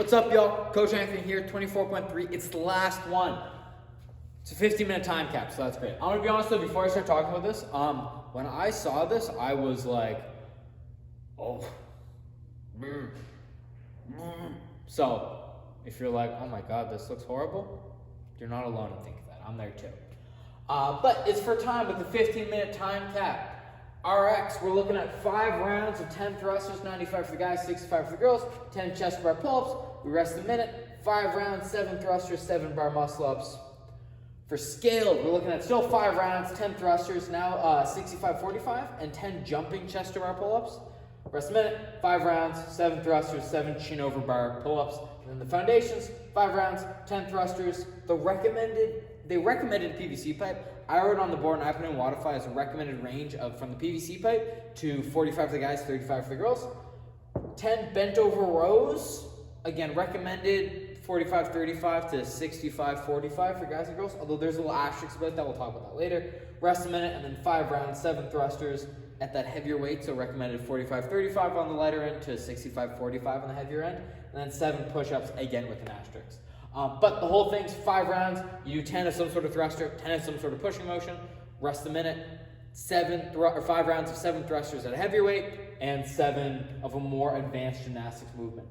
What's up, y'all? Coach Anthony here, 24.3. It's the last one. It's a 15-minute time cap, so that's great. I'm gonna be honest though, before I start talking about this, when I saw this, I was like, oh. So, if you're like, oh my God, this looks horrible, you're not alone in thinking that. I'm there too. But it's for time with the 15-minute time cap. RX, we're looking at 5 rounds of 10 thrusters, 95 for the guys, 65 for the girls, 10 chest bar pull-ups. We rest a minute, 5 rounds, 7 thrusters, 7 bar muscle-ups. For scaled, we're looking at still 5 rounds, 10 thrusters, now 65, 45, and 10 jumping chest bar pull-ups. Rest a minute, 5 rounds, 7 thrusters, 7 chin over bar pull-ups. And then the foundations, 5 rounds, 10 thrusters. They recommended PVC pipe. I wrote on the board and I put in Watify as a recommended range of from the PVC pipe to 45 for the guys, 35 for the girls. 10 bent over rows, again recommended 45, 35 to 65, 45 for guys and girls, although there's a little asterisk about that, we'll talk about that later. Rest a minute and then 5 rounds, 7 thrusters at that heavier weight, so recommended 45, 35 on the lighter end to 65, 45 on the heavier end, and then 7 push-ups again with an asterisk. But the whole thing's 5 rounds, you do 10 of some sort of thruster, 10 of some sort of pushing motion, rest a minute, 5 rounds of 7 thrusters at a heavier weight, and 7 of a more advanced gymnastics movement.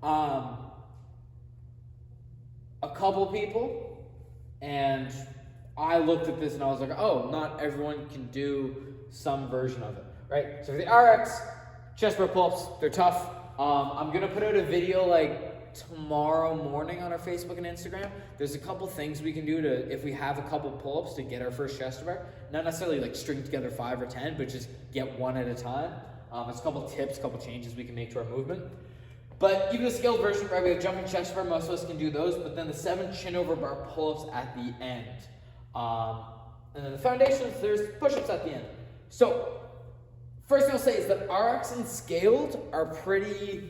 A couple people, and I looked at this and I was like, oh, not everyone can do some version of it, right? So for the RX, chest bar pull-ups, they're tough. I'm gonna put out a video like tomorrow morning on our Facebook and Instagram. There's a couple things we can do to, if we have a couple pull-ups, to get our first chest bar. Not necessarily like string together 5 or 10, but just get one at a time. There's a couple tips, a couple changes we can make to our movement. But even the scaled version, right, we have jumping chest bar, most of us can do those, but then the 7 chin over bar pull-ups at the end. And then the foundations, there's push-ups at the end. So, first thing I'll say is that RX and scaled are pretty,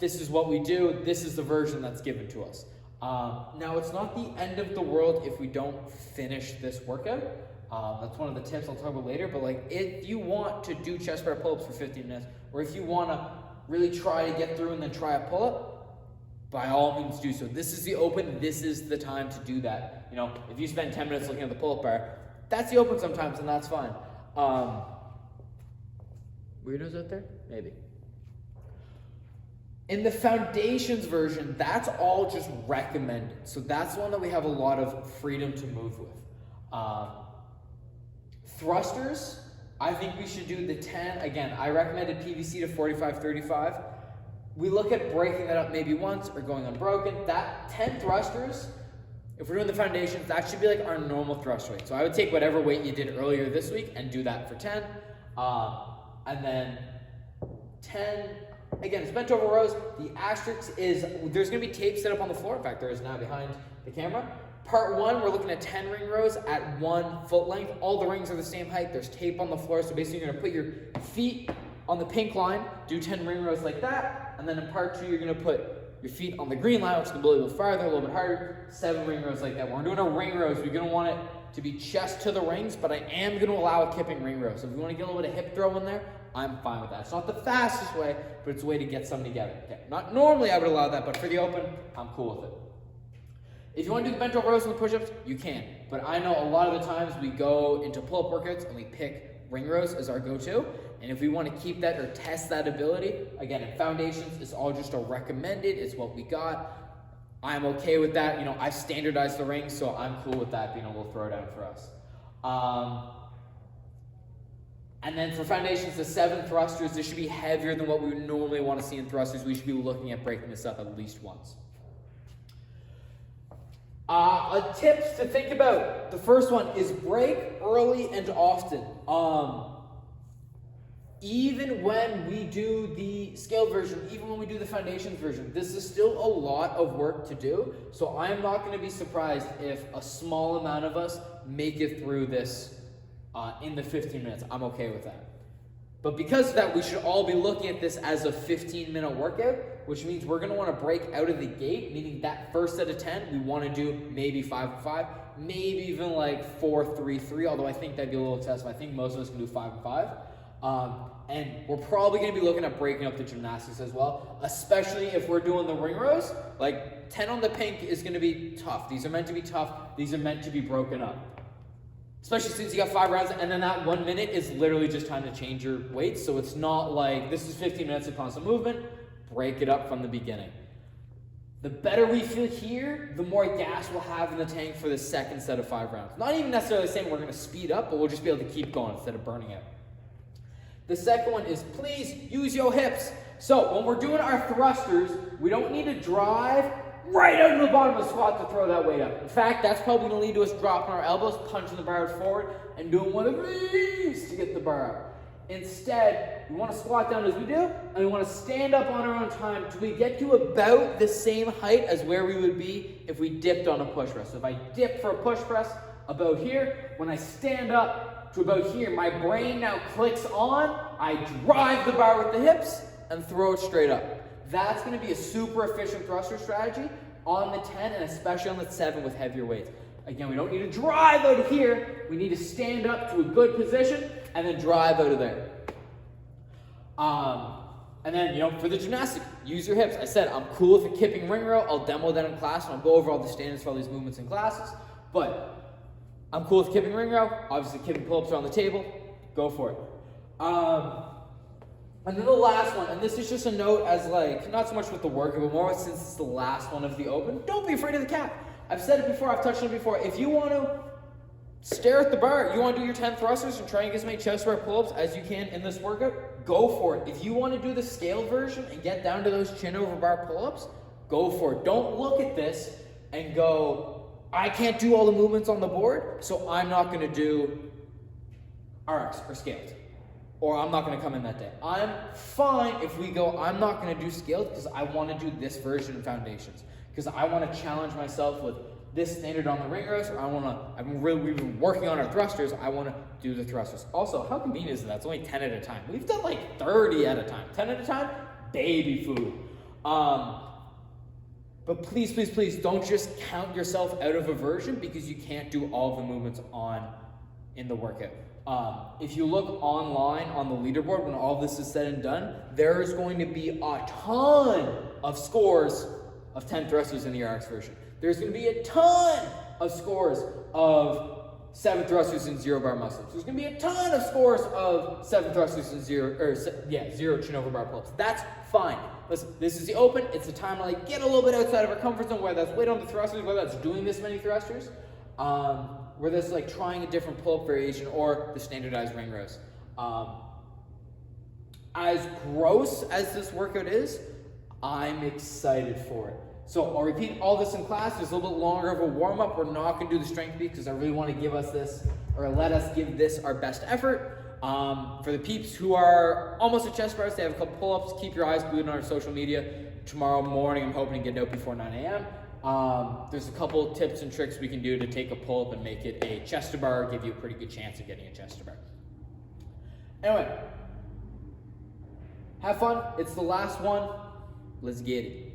this is what we do, this is the version that's given to us. Now, it's not the end of the world if we don't finish this workout. That's one of the tips I'll talk about later, but like if you want to do chest bar pull-ups for 15 minutes, or if you want to really try to get through and then try a pull-up, by all means do so. This is the open, this is the time to do that. You know, if you spend 10 minutes looking at the pull-up bar, that's the open sometimes, and that's fine. Weirdos out there? Maybe. In the foundations version, that's all just recommended. So that's one that we have a lot of freedom to move with. Thrusters, I think we should do the 10. Again, I recommended PVC to 45, 35. We look at breaking that up maybe once or going unbroken. That 10 thrusters, if we're doing the foundations, that should be like our normal thrust rate. So I would take whatever weight you did earlier this week and do that for 10. And then 10, again, it's bent over rows. The asterisk is, there's gonna be tape set up on the floor. In fact, there is now behind the camera. Part 1, we're looking at 10 ring rows at 1 foot length. All the rings are the same height. There's tape on the floor. So basically you're gonna put your feet on the pink line, do 10 ring rows like that. And then in part 2, you're gonna put your feet on the green line, which is gonna be a little farther, a little bit harder. 7 ring rows like that. When we're doing our ring rows, we're gonna want it to be chest to the rings, but I am gonna allow a kipping ring row. So if you wanna get a little bit of hip throw in there, I'm fine with that. It's not the fastest way, but it's a way to get some together. Okay. Not normally I would allow that, but for the open, I'm cool with it. If you want to do the bent over rows and the push-ups, you can. But I know a lot of the times we go into pull-up workouts and we pick ring rows as our go-to. And if we want to keep that or test that ability, again, in foundations, it's all just a recommended. It's what we got. I'm okay with that. You know, I've standardized the rings, so I'm cool with that being a little throwdown for us. And then for foundations, the 7 thrusters, this should be heavier than what we would normally want to see in thrusters. We should be looking at breaking this up at least once. Tips to think about. The first one is break early and often. Even when we do the scaled version, even when we do the foundations version, this is still a lot of work to do. So I'm not going to be surprised if a small amount of us make it through this in the 15 minutes. I'm okay with that. But because of that, we should all be looking at this as a 15-minute workout, which means we're gonna wanna break out of the gate, meaning that first set of 10, we wanna do maybe 5 5, maybe even like 4 3 3, although I think that'd be a little excessive. I think most of us can do 5 5. And we're probably going to be looking at breaking up the gymnastics as well, especially if we're doing the ring rows. Like 10 on the pink is going to be tough. These are meant to be tough. These are meant to be broken up. Especially since you got 5 rounds, and then that 1 minute is literally just time to change your weights. So it's not like this is 15 minutes of constant movement. Break it up from the beginning. The better we feel here, the more gas we'll have in the tank for the second set of 5 rounds. Not even necessarily saying we're going to speed up, but we'll just be able to keep going instead of burning out. The second one is please use your hips. So when we're doing our thrusters, we don't need to drive right out to the bottom of the squat to throw that weight up. In fact, that's probably going to lead to us dropping our elbows, punching the bar forward, and doing one of these to get the bar up. Instead, we want to squat down as we do, and we want to stand up on our own time till we get to about the same height as where we would be if we dipped on a push press. So if I dip for a push press about here, when I stand up to about here, my brain now clicks on, I drive the bar with the hips and throw it straight up. That's going to be a super efficient thruster strategy on the 10 and especially on the 7 with heavier weights. Again, we don't need to drive out of here. We need to stand up to a good position and then drive out of there. And then, for the gymnastics, use your hips. I said I'm cool with a kipping ring row. I'll demo that in class and I'll go over all the standards for all these movements in classes. But I'm cool with kipping ring row. Obviously, kipping pull-ups are on the table. Go for it. And then the last one, and this is just a note as not so much with the workout, but more since it's the last one of the open, don't be afraid of the cap. I've said it before, I've touched on it before. If you want to stare at the bar, you want to do your 10 thrusters and try and get as many chest bar pull-ups as you can in this workout, go for it. If you want to do the scaled version and get down to those chin over bar pull-ups, go for it. Don't look at this and go, I can't do all the movements on the board, so I'm not going to do RX or scaled. Or I'm not going to come in that day. I'm fine if we go, I'm not going to do scaled because I want to do this version of foundations. Because I want to challenge myself with this standard on the ring rows, or we've been working on our thrusters, I want to do the thrusters. Also, how convenient is that? It's only 10 at a time. We've done 30 at a time. 10 at a time, baby food. But please, please, please don't just count yourself out of a version because you can't do all the movements in the workout. If you look online on the leaderboard, when all this is said and done, there is going to be a ton of scores of 10 thrusters in the RX version. There's going to be a ton of scores of 7 thrusters and 0 bar muscle-ups. There's going to be a ton of scores of 7 thrusters and 0 chin over bar pull-ups. That's fine. Listen, this is the open. It's a time to get a little bit outside of our comfort zone, whether that's weight on the thrusters, whether that's doing this many thrusters, whether that's trying a different pull-up variation or the standardized ring rows. As gross as this workout is, I'm excited for it. So I'll repeat all this in class. There's a little bit longer of a warm-up. We're not going to do the strength beat because I really want to give us this, or let us give this our best effort. For the peeps who are almost at chest bars, they have a couple pull-ups. Keep your eyes glued on our social media. Tomorrow morning, I'm hoping to get out before 9 a.m. There's a couple tips and tricks we can do to take a pull-up and make it a chest bar, give you a pretty good chance of getting a chest bar. Anyway, have fun. It's the last one. Let's get it.